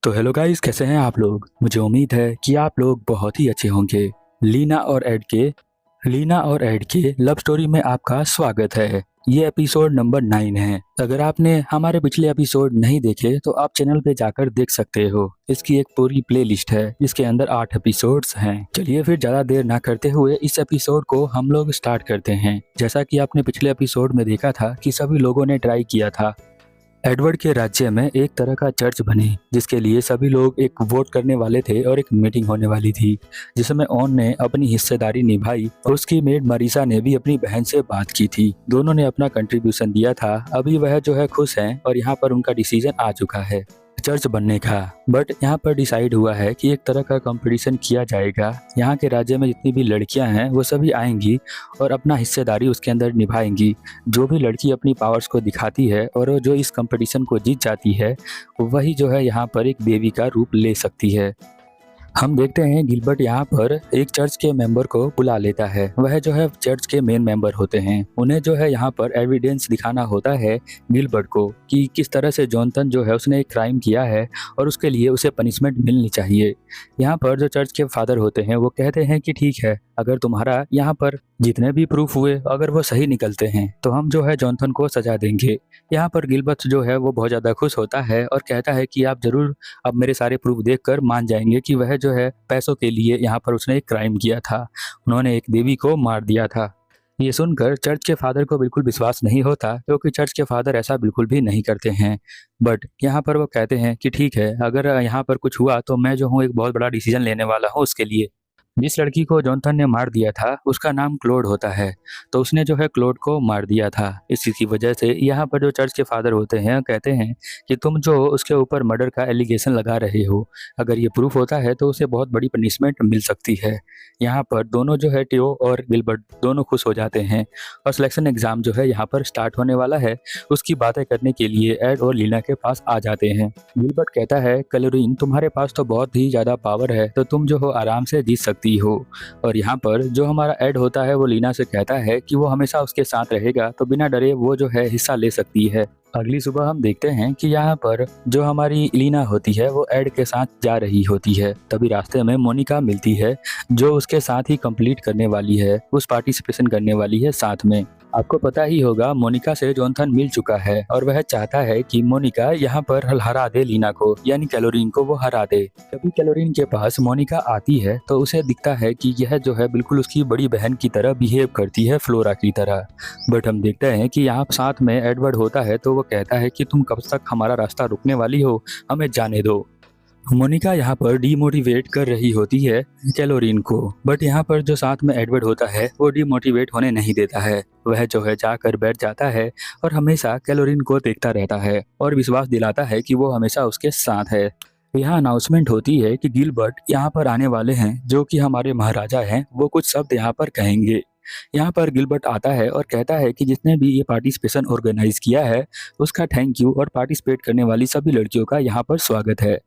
तो hello guys, कैसे हैं आप लोग। मुझे उम्मीद है कि आप लोग बहुत ही अच्छे होंगे। लीना और एड के लीना और एड के लव स्टोरी में आपका स्वागत है। ये एपिसोड नंबर 9 है। अगर आपने हमारे पिछले एपिसोड नहीं देखे तो आप चैनल पे जाकर देख सकते हो। इसकी एक पूरी प्लेलिस्ट है जिसके अंदर 8 एपिसोड्स हैं। चलिए फिर ज्यादा देर ना करते हुए इस एपिसोड को हम लोग स्टार्ट करते हैं। जैसा कि आपने पिछले एपिसोड में देखा था कि सभी लोगों ने ट्राई किया था एडवर्ड के राज्य में एक तरह का चर्च बने, जिसके लिए सभी लोग एक वोट करने वाले थे और एक मीटिंग होने वाली थी, जिसमें ऑन ने अपनी हिस्सेदारी निभाई और उसकी मेड मरीसा ने भी अपनी बहन से बात की थी। दोनों ने अपना कंट्रीब्यूशन दिया था। अभी वह जो है खुश हैं और यहाँ पर उनका डिसीजन आ चुका है चर्च बनने का। बट यहाँ पर डिसाइड हुआ है कि एक तरह का कंपटीशन किया जाएगा। यहाँ के राज्य में जितनी भी लड़कियां हैं वो सभी आएंगी और अपना हिस्सेदारी उसके अंदर निभाएंगी। जो भी लड़की अपनी पावर्स को दिखाती है और जो इस कंपटीशन को जीत जाती है वही जो है यहाँ पर एक देवी का रूप ले सकती है। हम देखते हैं गिलबर्ट यहाँ पर एक चर्च के मेंबर को बुला लेता है। वह जो है चर्च के मेन मेंबर होते हैं। उन्हें जो है यहाँ पर एविडेंस दिखाना होता है गिलबर्ट को कि किस तरह से जॉनथन जो है उसने एक क्राइम किया है और उसके लिए उसे पनिशमेंट मिलनी चाहिए। यहाँ पर जो चर्च के फादर होते हैं वो कहते हैं कि ठीक है, अगर तुम्हारा यहाँ पर जितने भी प्रूफ हुए अगर वो सही निकलते हैं तो हम जो है जॉनथन को सजा देंगे। यहाँ पर गिलबर्ट जो है वो बहुत ज़्यादा खुश होता है और कहता है कि आप जरूर अब मेरे सारे प्रूफ देखकर मान जाएंगे कि वह जो है पैसों के लिए यहाँ पर उसने एक क्राइम किया था। उन्होंने एक देवी को मार दिया था। ये सुनकर चर्च के फादर को बिल्कुल विश्वास नहीं होता, क्योंकि चर्च के फादर ऐसा बिल्कुल भी नहीं करते हैं। बट यहाँ पर वो कहते हैं कि ठीक है, अगर यहाँ पर कुछ हुआ तो मैं जो हूँ एक बहुत बड़ा डिसीजन लेने वाला हूँ उसके लिए। जिस लड़की को जॉनथन ने मार दिया था उसका नाम क्लोड होता है, तो उसने जो है क्लोड को मार दिया था। इसी की वजह से यहाँ पर जो चर्च के फादर होते हैं कहते हैं कि तुम जो उसके ऊपर मर्डर का एलिगेशन लगा रहे हो, अगर ये प्रूफ होता है तो उसे बहुत बड़ी पनिशमेंट मिल सकती है। यहाँ पर दोनों जो है टियो और गिलबर्ट दोनों खुश हो जाते हैं और सिलेक्शन एग्जाम जो है यहाँ पर स्टार्ट होने वाला है। उसकी बातें करने के लिए एड और लीना के पास आ जाते हैं। गिलबर्ट कहता है, कैलोरीन तुम्हारे पास तो बहुत ही ज़्यादा पावर है, तो तुम जो हो आराम से जीत सकती हो। और यहाँ पर जो हमारा एड होता है वो लीना से कहता है कि वो हमेशा उसके साथ रहेगा, तो बिना डरे वो जो है हिस्सा ले सकती है। अगली सुबह हम देखते हैं कि यहाँ पर जो हमारी लीना होती है वो एड के साथ जा रही होती है। तभी रास्ते में मोनिका मिलती है जो उसके साथ ही कंप्लीट करने वाली है, उस पार्टिसिपेशन करने वाली है साथ में। आपको पता ही होगा मोनिका से जॉनथन मिल चुका है और वह चाहता है कि मोनिका यहाँ पर हरा दे लीना को, यानी कैलोरीन को वो हरा दे। तभी कैलोरीन के पास मोनिका आती है तो उसे दिखता है कि यह जो है बिल्कुल उसकी बड़ी बहन की तरह बिहेव करती है, फ्लोरा की तरह। बट हम देखते हैं कि यहाँ साथ में एडवर्ड होता है तो वो कहता है कि तुम कब तक हमारा रास्ता रुकने वाली हो, हमें जाने दो। मोनिका यहाँ पर डीमोटिवेट कर रही होती है कैलोरीन को, बट यहाँ पर जो साथ में एडवर्ड होता है वो डीमोटिवेट होने नहीं देता है। वह जो है जाकर बैठ जाता है और हमेशा कैलोरीन को देखता रहता है और विश्वास दिलाता है कि वो हमेशा उसके साथ है। यहाँ अनाउंसमेंट होती है कि गिलबर्ट यहाँ पर आने वाले हैं, जो कि हमारे महाराजा हैं। वो कुछ शब्द यहाँ पर कहेंगे। यहाँ पर गिलबर्ट आता है और कहता है कि जिसने भी ये पार्टिसिपेशन ऑर्गेनाइज किया है उसका थैंक यू और पार्टिसिपेट करने वाली सभी लड़कियों का यहाँ पर स्वागत है।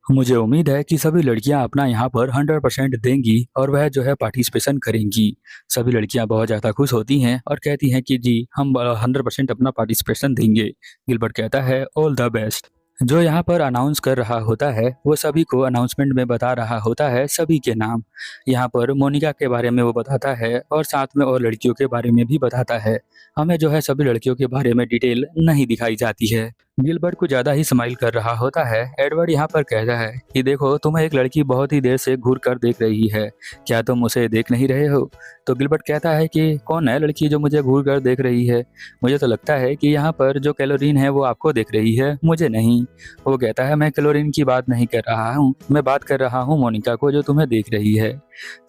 मुझे उम्मीद है कि सभी लड़कियां अपना यहाँ पर 100% देंगी और वह जो है पार्टिसिपेशन करेंगी। सभी लड़कियां बहुत ज़्यादा खुश होती हैं और कहती हैं कि जी हम 100% अपना पार्टिसिपेशन देंगे। गिलबर्ट कहता है ऑल द बेस्ट। जो यहाँ पर अनाउंस कर रहा होता है वो सभी को अनाउंसमेंट में बता रहा होता है सभी के नाम। यहाँ पर मोनिका के बारे में वो बताता है और साथ में और लड़कियों के बारे में भी बताता है। हमें जो है सभी लड़कियों के बारे में डिटेल नहीं दिखाई जाती है। गिलबर्ट को ज्यादा ही स्माइल कर रहा होता है। एडवर्ड यहाँ पर कहता है कि देखो, तुम्हें एक लड़की बहुत ही देर से घूर कर देख रही है, क्या तुम उसे देख नहीं रहे हो। तो गिलबर्ट कहता है कि कौन है लड़की जो मुझे घूर कर देख रही है। मुझे तो लगता है कि यहाँ पर जो कैलोरीन है वो आपको देख रही है, मुझे नहीं। वो कहता है मैं कैलोरीन की बात नहीं कर रहा हूँ, मैं बात कर रहा हूँ मोनिका को जो तुम्हें देख रही है।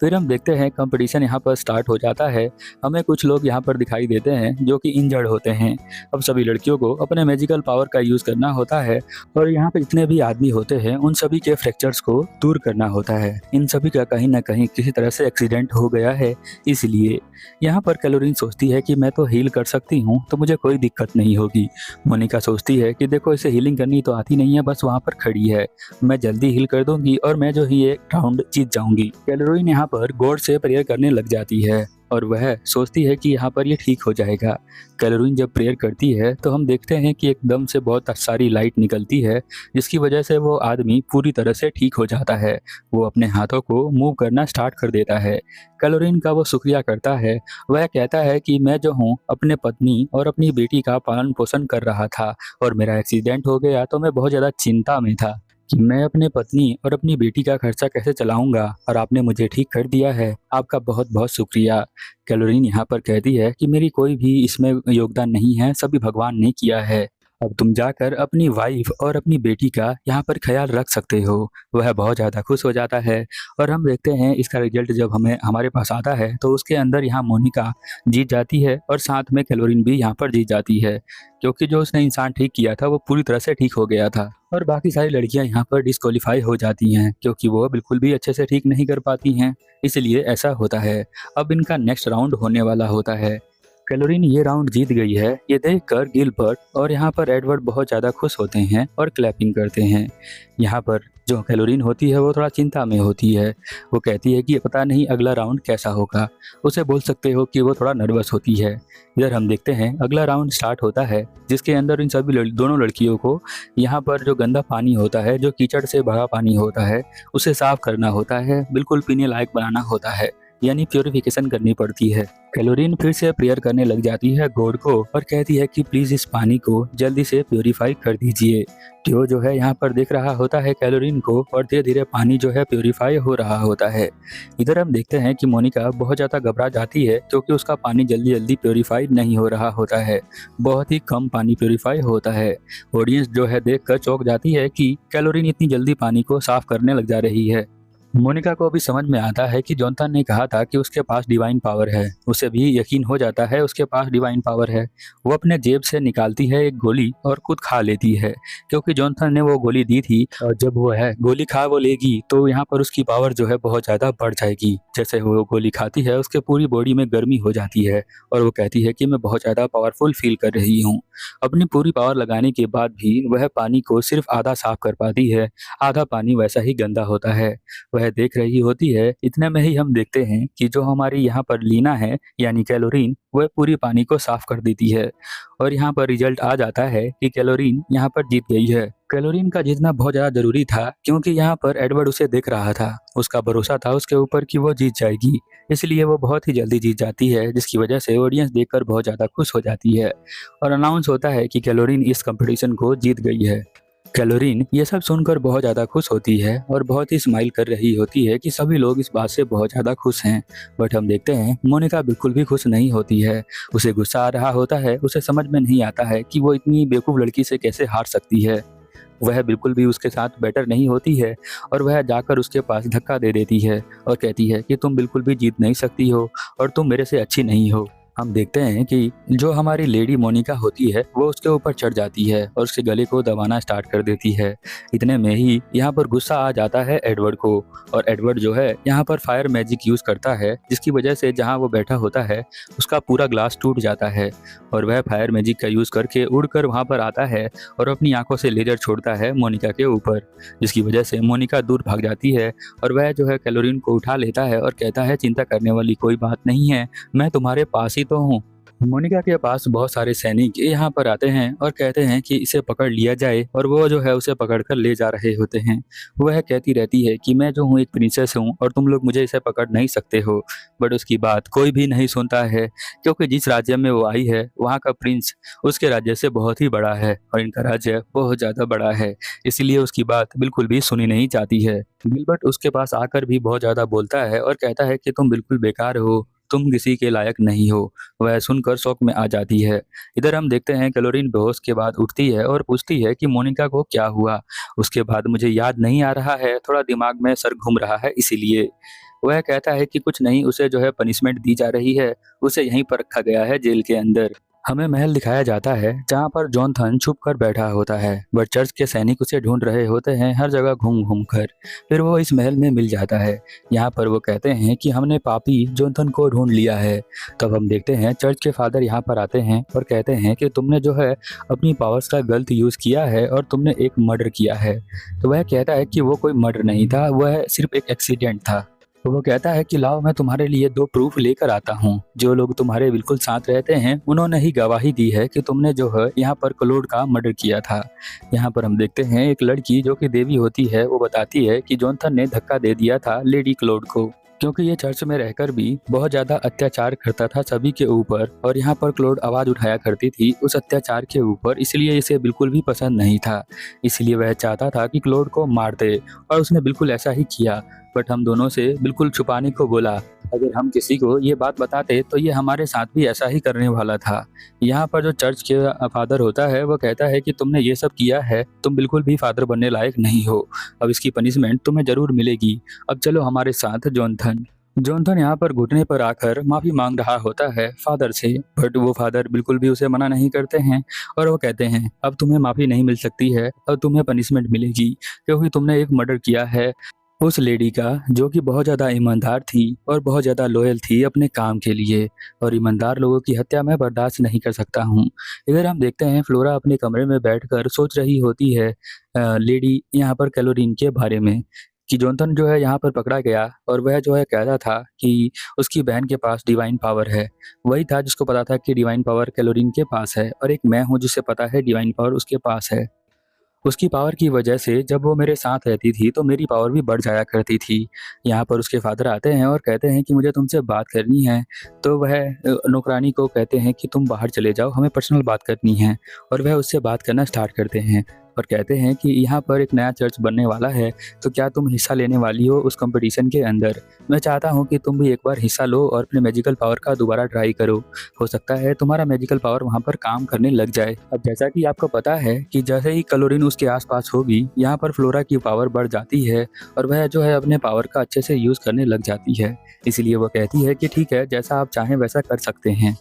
फिर हम देखते हैं कंपटीशन यहाँ पर स्टार्ट हो जाता है। हमें कुछ लोग यहाँ पर दिखाई देते हैं जो कि इंजर्ड होते हैं। अब सभी लड़कियों को अपने मैजिकल पावर का यूज़ करना होता है और यहाँ पर जितने भी आदमी होते हैं उन सभी के फ्रैक्चर्स को दूर करना होता है। इन सभी का कहीं ना कहीं किसी तरह से एक्सीडेंट हो गया है, इसलिए यहाँ पर कैलोरीन सोचती है कि मैं तो हील कर सकती हूँ तो मुझे कोई दिक्कत नहीं होगी। मोनिका सोचती है कि देखो इसे हीलिंग करनी तो आती नहीं है, बस वहाँ पर खड़ी है, मैं जल्दी हील कर दूंगी और मैं जो ही एक राउंड जीत जाऊंगी। कैलोरीन यहाँ पर गॉड से प्रेयर करने लग जाती है और वह सोचती है कि यहाँ पर ये ठीक हो जाएगा। कैलोरीन जब प्रेयर करती है तो हम देखते हैं कि एकदम से बहुत सारी लाइट निकलती है, जिसकी वजह से वो आदमी पूरी तरह से ठीक हो जाता है। वो अपने हाथों को मूव करना स्टार्ट कर देता है। कैलोरीन का वो शुक्रिया करता है। वह कहता है कि मैं जो हूँ अपने पत्नी और अपनी बेटी का पालन पोषण कर रहा था और मेरा एक्सीडेंट हो गया तो मैं बहुत ज़्यादा चिंता में था कि मैं अपने पत्नी और अपनी बेटी का खर्चा कैसे चलाऊंगा, और आपने मुझे ठीक कर दिया है। आपका बहुत बहुत शुक्रिया। कैलोरीन यहाँ पर कहती है कि मेरी कोई भी इसमें योगदान नहीं है, सभी भगवान ने किया है। अब तुम जाकर अपनी वाइफ और अपनी बेटी का यहाँ पर ख्याल रख सकते हो। वह बहुत ज़्यादा खुश हो जाता है और हम देखते हैं इसका रिजल्ट जब हमें हमारे पास आता है तो उसके अंदर यहाँ मोनिका जीत जाती है और साथ में कैलोरीन भी यहाँ पर जीत जाती है, क्योंकि जो उसने इंसान ठीक किया था वो पूरी तरह से ठीक हो गया था। और बाकी सारी लड़कियां यहाँ पर डिस्क्वालीफाई हो जाती हैं क्योंकि वो बिल्कुल भी अच्छे से ठीक नहीं कर पाती हैं, इसलिए ऐसा होता है। अब इनका नेक्स्ट राउंड होने वाला होता है। कैलोरीन ये राउंड जीत गई है, ये देखकर गिलबर्ट और यहाँ पर एडवर्ड बहुत ज़्यादा खुश होते हैं और क्लैपिंग करते हैं। यहाँ पर जो कैलोरीन होती है वो थोड़ा चिंता में होती है। वो कहती है कि पता नहीं अगला राउंड कैसा होगा। उसे बोल सकते हो कि वो थोड़ा नर्वस होती है। इधर हम देखते हैं अगला राउंड स्टार्ट होता है, जिसके अंदर इन सभी दोनों लड़कियों को यहाँ पर जो गंदा पानी होता है, जो कीचड़ से भरा पानी होता है, उसे साफ करना होता है, बिल्कुल पीने लायक बनाना होता है, यानी प्योरिफिकेशन करनी पड़ती है। कैलोरीन फिर से प्रेयर करने लग जाती है गॉड को और कहती है कि प्लीज इस पानी को जल्दी से प्योरीफाई कर दीजिए। टियो जो है यहाँ पर देख रहा होता है कैलोरीन को और धीरे धीरे पानी जो है प्योरीफाई हो रहा होता है। इधर हम देखते हैं कि मोनिका बहुत ज़्यादा घबरा जाती है क्योंकि उसका पानी जल्दी जल्दी प्योरीफाई नहीं हो रहा होता है, बहुत ही कम पानी प्योरीफाई होता है। ऑडियंस जो है देख कर चौंक जाती है कि कैलोरीन इतनी जल्दी पानी को साफ करने लग जा रही है। मोनिका को भी समझ में आता है कि जॉनथन ने कहा था कि उसके पास डिवाइन पावर है। उसे भी यकीन हो जाता है उसके पास डिवाइन पावर है। वो अपने जेब से निकालती है एक गोली और खुद खा लेती है, क्योंकि जॉनथन ने वो गोली दी थी और जब वो है गोली खा वो लेगी तो यहाँ पर उसकी पावर जो है बहुत ज़्यादा बढ़ जाएगी। जैसे वो गोली खाती है उसके पूरी बॉडी में गर्मी हो जाती है और वो कहती है कि मैं बहुत ज़्यादा पावरफुल फील कर रही हूँ। अपनी पूरी पावर लगाने के बाद भी वह पानी को सिर्फ आधा साफ कर पाती है, आधा पानी वैसा ही गंदा होता है। वह देख रही होती है। इतने में ही हम देखते हैं कि जो हमारी यहाँ पर लीना है यानी कैलोरीन, वह पूरी पानी को साफ कर देती है और यहाँ पर रिजल्ट आ जाता है कि कैलोरीन यहाँ पर जीत गई है। कैलोरीन का जीतना बहुत ज़्यादा जरूरी था क्योंकि यहाँ पर एडवर्ड उसे देख रहा था, उसका भरोसा था उसके ऊपर कि वो जीत जाएगी, इसलिए वो बहुत ही जल्दी जीत जाती है, जिसकी वजह से ऑडियंस देखकर बहुत ज़्यादा खुश हो जाती है और अनाउंस होता है कि कैलोरीन इस कंपटीशन को जीत गई है। कैलोरीन ये सब सुनकर बहुत ज़्यादा खुश होती है और बहुत ही स्माइल कर रही होती है कि सभी लोग इस बात से बहुत ज़्यादा खुश हैं। बट हम देखते हैं मोनिका बिल्कुल भी खुश नहीं होती है। उसे गुस्सा आ रहा होता है, उसे समझ में नहीं आता है कि वो इतनी बेवकूफ़ लड़की से कैसे हार सकती है। वह बिल्कुल भी उसके साथ बेटर नहीं होती है और वह जाकर उसके पास धक्का दे देती है और कहती है कि तुम बिल्कुल भी जीत नहीं सकती हो और तुम मेरे से अच्छी नहीं हो। हम देखते हैं कि जो हमारी लेडी मोनिका होती है वो उसके ऊपर चढ़ जाती है और उसके गले को दबाना स्टार्ट कर देती है। इतने में ही यहाँ पर गुस्सा आ जाता है एडवर्ड को और एडवर्ड जो है यहाँ पर फायर मैजिक यूज़ करता है, जिसकी वजह से जहाँ वो बैठा होता है उसका पूरा ग्लास टूट जाता है और वह फायर मैजिक का यूज़ करके उड़कर वहाँ पर आता है और अपनी आंखों से लेजर छोड़ता है मोनिका के ऊपर, जिसकी वजह से मोनिका दूर भाग जाती है और वह जो है कैलोरीन को उठा लेता है और कहता है चिंता करने वाली कोई बात नहीं है, मैं तुम्हारे पास ही तो हूँ। मोनिका के पास बहुत सारे सैनिक यहाँ पर आते हैं और कहते हैं कि इसे पकड़ लिया जाए और वो जो है उसे पकड़कर ले जा रहे होते हैं। वह कहती रहती है कि मैं जो हूँ एक प्रिंसेस हूँ और तुम लोग मुझे इसे पकड़ नहीं सकते हो, बट उसकी बात कोई भी नहीं सुनता है क्योंकि जिस राज्य में वो आई है वहाँ का प्रिंस उसके राज्य से बहुत ही बड़ा है और इनका राज्य बहुत ज़्यादा बड़ा है, इसलिए उसकी बात बिल्कुल भी सुनी नहीं जाती है। गिलबर्ट उसके पास आकर भी बहुत ज़्यादा बोलता है और कहता है कि तुम बिल्कुल बेकार हो, तुम किसी के लायक नहीं हो। वह सुनकर शौक में आ जाती है। इधर हम देखते हैं कैलोरीन बेहोश के बाद उठती है और पूछती है कि मोनिका को क्या हुआ। उसके बाद मुझे याद नहीं आ रहा है, थोड़ा दिमाग में सर घूम रहा है इसीलिए। वह कहता है कि कुछ नहीं, उसे जो है पनिशमेंट दी जा रही है, उसे यहीं पर रखा गया है जेल के अंदर। हमें महल दिखाया जाता है जहाँ पर जॉनथन छुप कर बैठा होता है, बट चर्च के सैनिक उसे ढूंढ रहे होते हैं हर जगह घूम घूम कर। फिर वो इस महल में मिल जाता है। यहाँ पर वो कहते हैं कि हमने पापी जॉनथन को ढूंढ लिया है। तब हम देखते हैं चर्च के फादर यहाँ पर आते हैं और कहते हैं कि तुमने जो है अपनी पावर्स का गलत यूज़ किया है और तुमने एक मर्डर किया है। तो वह कहता है कि वो कोई मर्डर नहीं था, वह सिर्फ एक एक्सीडेंट था। तो वो कहता है कि लाओ मैं तुम्हारे लिए 2 प्रूफ लेकर आता हूँ। जो लोग तुम्हारे बिल्कुल साथ रहते हैं उन्होंने ही गवाही दी है कि तुमने जो है यहाँ पर क्लोड का मर्डर किया था। यहाँ पर हम देखते हैं एक लड़की जो कि देवी होती है वो बताती है कि जॉनथन ने धक्का दे दिया था लेडी क्लोड को, क्योंकि ये चर्च में रहकर भी बहुत ज़्यादा अत्याचार करता था सभी के ऊपर और यहाँ पर क्लोड आवाज़ उठाया करती थी उस अत्याचार के ऊपर, इसलिए इसे बिल्कुल भी पसंद नहीं था। इसलिए वह चाहता था कि क्लोड को मार दे और उसने बिल्कुल ऐसा ही किया। बट हम दोनों से बिल्कुल छुपाने को बोला। अगर हम किसी को ये बात बताते तो ये हमारे साथ भी ऐसा ही करने वाला था। यहाँ पर जो चर्च के फादर होता है वो कहता है कि तुमने ये सब किया है, तुम बिल्कुल भी फादर बनने लायक नहीं हो। अब इसकी पनिशमेंट तुम्हें जरूर मिलेगी। अब चलो हमारे साथ जॉनथन। जॉनथन यहाँ पर घुटने पर आकर माफी मांग रहा होता है फादर से, बट वो फादर बिल्कुल भी उसे मना नहीं करते हैं और वो कहते हैं अब तुम्हें माफी नहीं मिल सकती है, अब तुम्हें पनिशमेंट मिलेगी क्योंकि तुमने एक मर्डर किया है उस लेडी का जो कि बहुत ज़्यादा ईमानदार थी और बहुत ज़्यादा लॉयल थी अपने काम के लिए, और ईमानदार लोगों की हत्या मैं बर्दाश्त नहीं कर सकता हूँ। इधर हम देखते हैं फ्लोरा अपने कमरे में बैठकर सोच रही होती है लेडी यहाँ पर कैलोरीन के बारे में, कि जॉनथन जो है यहाँ पर पकड़ा गया और वह जो है कहता था कि उसकी बहन के पास डिवाइन पावर है। वही था जिसको पता था कि डिवाइन पावर कैलोरीन के पास है और एक मैं हूँ जिसे पता है डिवाइन पावर उसके पास है। उसकी पावर की वजह से जब वो मेरे साथ रहती थी तो मेरी पावर भी बढ़ जाया करती थी। यहाँ पर उसके फादर आते हैं और कहते हैं कि मुझे तुमसे बात करनी है। तो वह नौकरानी को कहते हैं कि तुम बाहर चले जाओ, हमें पर्सनल बात करनी है, और वह उससे बात करना स्टार्ट करते हैं और कहते हैं कि यहाँ पर एक नया चर्च बनने वाला है, तो क्या तुम हिस्सा लेने वाली हो उस कंपटीशन के अंदर? मैं चाहता हूँ कि तुम भी एक बार हिस्सा लो और अपने मैजिकल पावर का दोबारा ट्राई करो। हो सकता है तुम्हारा मैजिकल पावर वहाँ पर काम करने लग जाए। अब जैसा कि आपको पता है कि जैसे ही क्लोरीन उसके आसपास होगी यहाँ पर फ्लोरा की पावर बढ़ जाती है और वह जो है अपने पावर का अच्छे से यूज़ करने लग जाती है। इसलिए वो कहती है कि ठीक है, जैसा आप चाहें वैसा कर सकते हैं।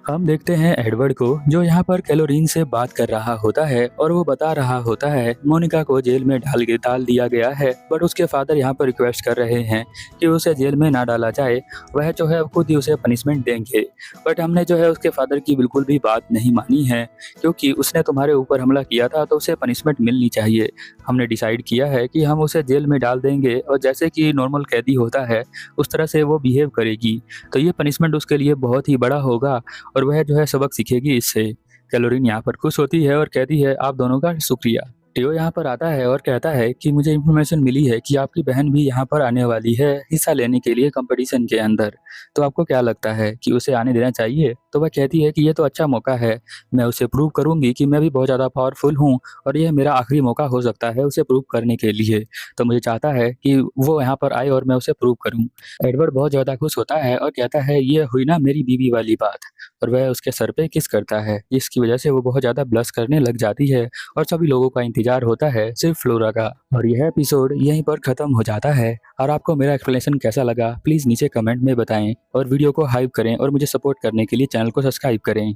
हम देखते हैं एडवर्ड को जो यहाँ पर कैलोरीन से बात कर रहा होता है और वो बता रहा होता है मोनिका को जेल में डाल दिया गया है, बट उसके फादर यहाँ पर रिक्वेस्ट कर रहे हैं कि उसे जेल में ना डाला जाए, वह जो है खुद ही उसे पनिशमेंट देंगे। बट हमने जो है उसके फादर की बिल्कुल भी बात नहीं मानी है, क्योंकि उसने तुम्हारे ऊपर हमला किया था तो उसे पनिशमेंट मिलनी चाहिए। हमने डिसाइड किया है कि हम उसे जेल में डाल देंगे और जैसे कि नॉर्मल कैदी होता है उस तरह से वो बिहेव करेगी, तो ये पनिशमेंट उसके लिए बहुत ही बड़ा होगा और वह जो है सबक सीखेगी इससे। कैलोरीन यहाँ पर खुश होती है और कहती है आप दोनों का शुक्रिया। टियो यहाँ पर आता है और कहता है कि मुझे इन्फॉर्मेशन मिली है कि आपकी बहन भी यहाँ पर आने वाली है हिस्सा लेने के लिए कंपटीशन के अंदर, तो आपको क्या लगता है कि उसे आने देना चाहिए? तो वह कहती है कि ये तो अच्छा मौका है, मैं उसे प्रूव करूंगी कि मैं भी बहुत ज़्यादा पावरफुल हूँ और यह मेरा आखिरी मौका हो सकता है उसे प्रूव करने के लिए, तो मुझे चाहता है कि वो यहाँ पर आए और मैं उसे प्रूव करूँ। एडवर्ड बहुत ज़्यादा खुश होता है और कहता है ये हुई ना मेरी बीवी वाली बात, और वह उसके सर पे किस करता है, जिसकी वजह से वो बहुत ज़्यादा ब्लश करने लग जाती है और सभी लोगों का इंतजार होता है सिर्फ फ्लोरा का। और यह एपिसोड यहीं पर खत्म हो जाता है। और आपको मेरा एक्सप्लेनेशन कैसा लगा प्लीज़ नीचे कमेंट में बताएं और वीडियो को हाइप करें और मुझे सपोर्ट करने के लिए चैनल को सब्सक्राइब करें।